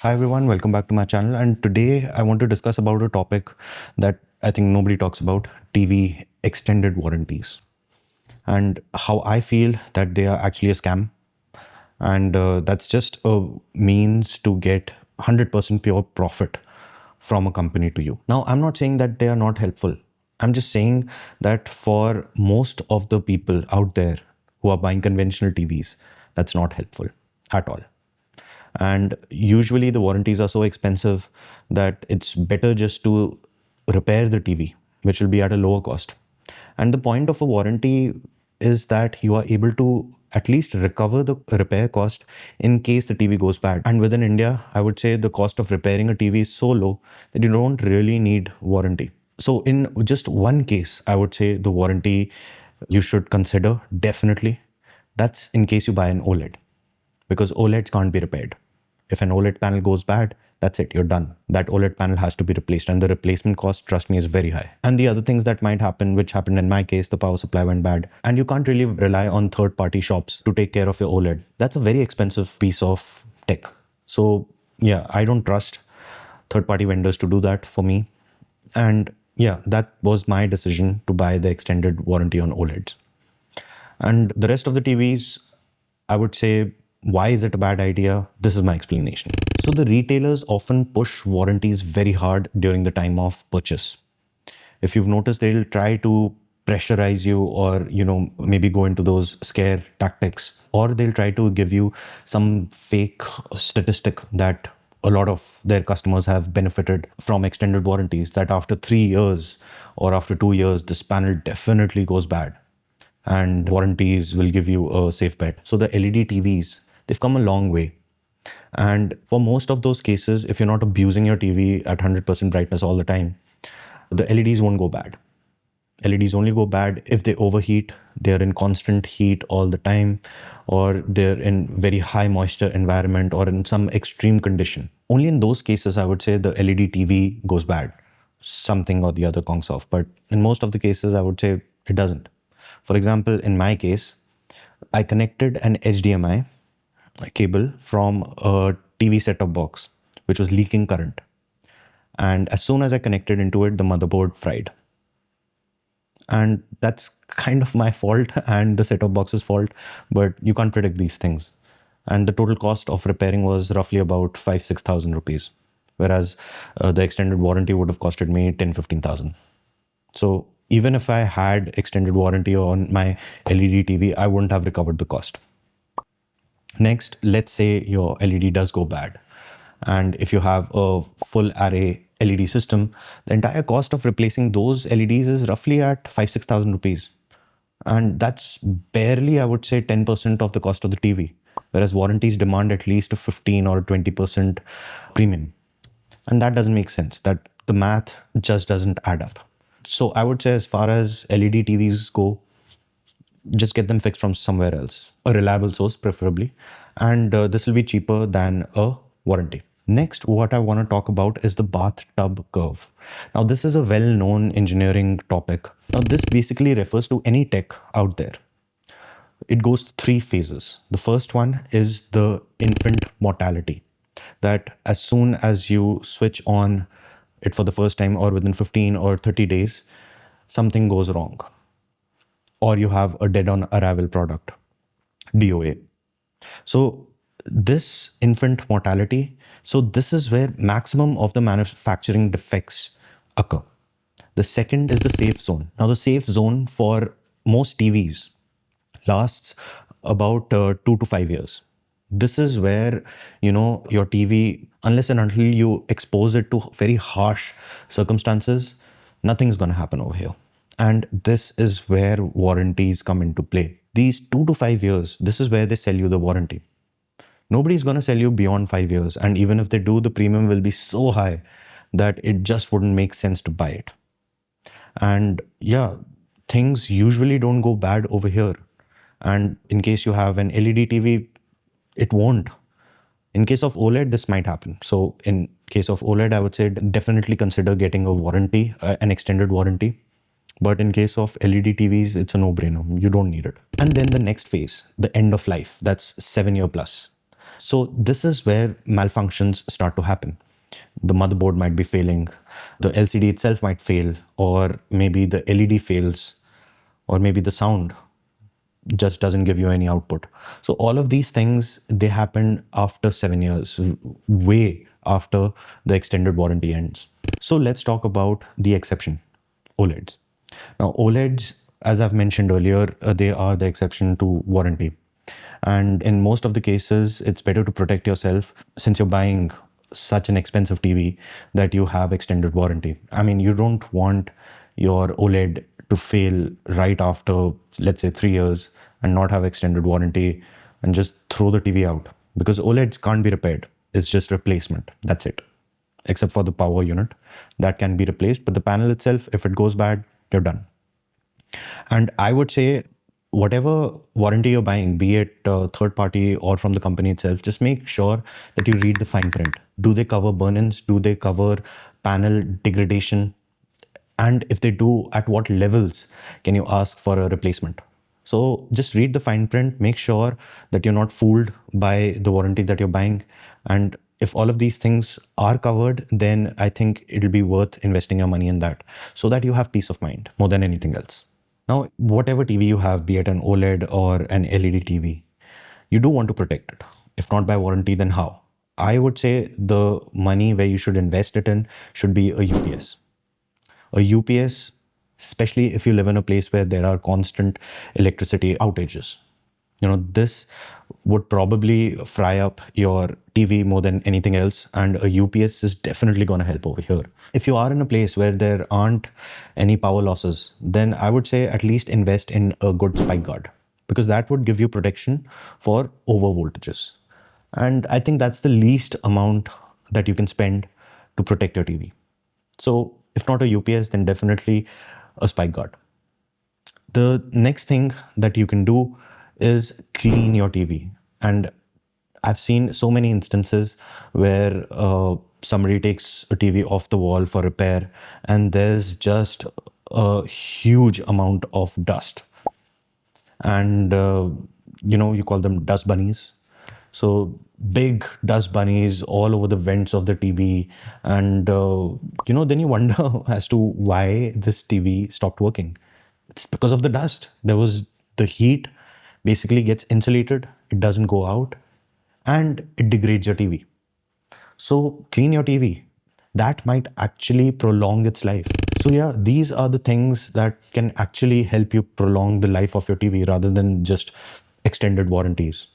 Hi everyone, welcome back to my channel. And today I want to discuss about a topic that I think nobody talks about: TV extended warranties, and how I feel that they are actually a scam. And that's just a means to get 100% pure profit from a company to you. Now, I'm not saying that they are not helpful. I'm just saying that for most of the people out there who are buying conventional TVs, that's not helpful at all. And usually the warranties are so expensive that it's better just to repair the TV, which will be at a lower cost. And the point of a warranty is that you are able to at least recover the repair cost in case the TV goes bad. And within India, I would say the cost of repairing a TV is so low that you don't really need warranty. So in just one case, I would say the warranty you should consider definitely. That's in case you buy an OLED, because OLEDs can't be repaired. If an OLED panel goes bad, that's it, you're done. That OLED panel has to be replaced, and the replacement cost, trust me, is very high. And the other things that might happen, which happened in my case, the power supply went bad, and you can't really rely on third party shops to take care of your OLED. That's a very expensive piece of tech. So, yeah, I don't trust third party vendors to do that for me. And yeah, that was my decision to buy the extended warranty on OLEDs. And the rest of the TVs, I would say, why is it a bad idea? This is my explanation. So the retailers often push warranties very hard during the time of purchase. If you've noticed, they'll try to pressurize you, or maybe go into those scare tactics, or they'll try to give you some fake statistic that a lot of their customers have benefited from extended warranties, that after 3 years or after 2 years this panel definitely goes bad and warranties will give you a safe bet. So the LED TVs, they've come a long way. And for most of those cases, if you're not abusing your TV at 100% brightness all the time, the LEDs won't go bad. LEDs only go bad if they overheat, they're in constant heat all the time, or they're in very high moisture environment, or in some extreme condition. Only in those cases, I would say the LED TV goes bad. Something or the other conks off. But in most of the cases, I would say it doesn't. For example, in my case, I connected an HDMI cable from a TV set-top box, which was leaking current. And as soon as I connected into it, the motherboard fried. And that's kind of my fault and the set-top box's fault, but you can't predict these things. And the total cost of repairing was roughly about 5,000-6,000 rupees, whereas the extended warranty would have costed me 10,000-15,000. So even if I had extended warranty on my LED TV, I wouldn't have recovered the cost. Next, let's say your LED does go bad. And if you have a full array LED system, the entire cost of replacing those LEDs is roughly at 5,000-6,000 rupees. And that's barely, I would say, 10% of the cost of the TV, whereas warranties demand at least a 15 or 20% premium. And that doesn't make sense. That the math just doesn't add up. So I would say, as far as LED TVs go, just get them fixed from somewhere else, a reliable source preferably, and this will be cheaper than a warranty. Next, what I want to talk about is the bathtub curve. Now, this is a well-known engineering topic. Now, this basically refers to any tech out there. It goes through 3 phases. The first one is the infant mortality, that as soon as you switch on it for the first time, or within 15 or 30 days, something goes wrong, or you have a dead on arrival product, DOA. So this infant mortality, so this is where maximum of the manufacturing defects occur. The second is the safe zone. Now the safe zone for most TVs lasts about 2 to 5 years. This is where, your TV, unless and until you expose it to very harsh circumstances, nothing's going to happen over here. And this is where warranties come into play. These 2 to 5 years, this is where they sell you the warranty. Nobody's going to sell you beyond 5 years. And even if they do, the premium will be so high that it just wouldn't make sense to buy it. And yeah, things usually don't go bad over here. And in case you have an LED TV, it won't. In case of OLED, this might happen. So in case of OLED, I would say definitely consider getting a warranty, an extended warranty. But in case of LED TVs, it's a no-brainer. You don't need it. And then the next phase, the end of life, that's 7 year plus. So this is where malfunctions start to happen. The motherboard might be failing, the LCD itself might fail, or maybe the LED fails, or maybe the sound just doesn't give you any output. So all of these things, they happen after 7 years, way after the extended warranty ends. So let's talk about the exception, OLEDs. Now, OLEDs, as I've mentioned earlier, they are the exception to warranty. And in most of the cases, it's better to protect yourself since you're buying such an expensive TV that you have extended warranty. I mean, you don't want your OLED to fail right after, let's say, 3 years and not have extended warranty and just throw the TV out, because OLEDs can't be repaired. It's just replacement. That's it. Except for the power unit that can be replaced. But the panel itself, if it goes bad, you're done. And I would say, whatever warranty you're buying, be it third party or from the company itself, just make sure that you read the fine print. Do they cover burn-ins? Do they cover panel degradation? And if they do, at what levels can you ask for a replacement? So just read the fine print, make sure that you're not fooled by the warranty that you're buying. And if all of these things are covered, then I think it'll be worth investing your money in that so that you have peace of mind more than anything else. Now, whatever TV you have, be it an OLED or an LED TV, you do want to protect it. If not by warranty, then how? I would say the money where you should invest it in should be a UPS. A UPS, especially if you live in a place where there are constant electricity outages. This would probably fry up your TV more than anything else, and a UPS is definitely going to help over here. If you are in a place where there aren't any power losses, then I would say at least invest in a good spike guard, because that would give you protection for over voltages. And I think that's the least amount that you can spend to protect your TV. So if not a UPS, then definitely a spike guard. The next thing that you can do is clean your TV. And I've seen so many instances where somebody takes a TV off the wall for repair and there's just a huge amount of dust. And, you call them dust bunnies. So big dust bunnies all over the vents of the TV. And, then you wonder as to why this TV stopped working. It's because of the dust. There was the heat basically gets insulated. It doesn't go out and it degrades your TV. So clean your TV. That might actually prolong its life. So yeah, these are the things that can actually help you prolong the life of your TV rather than just extended warranties.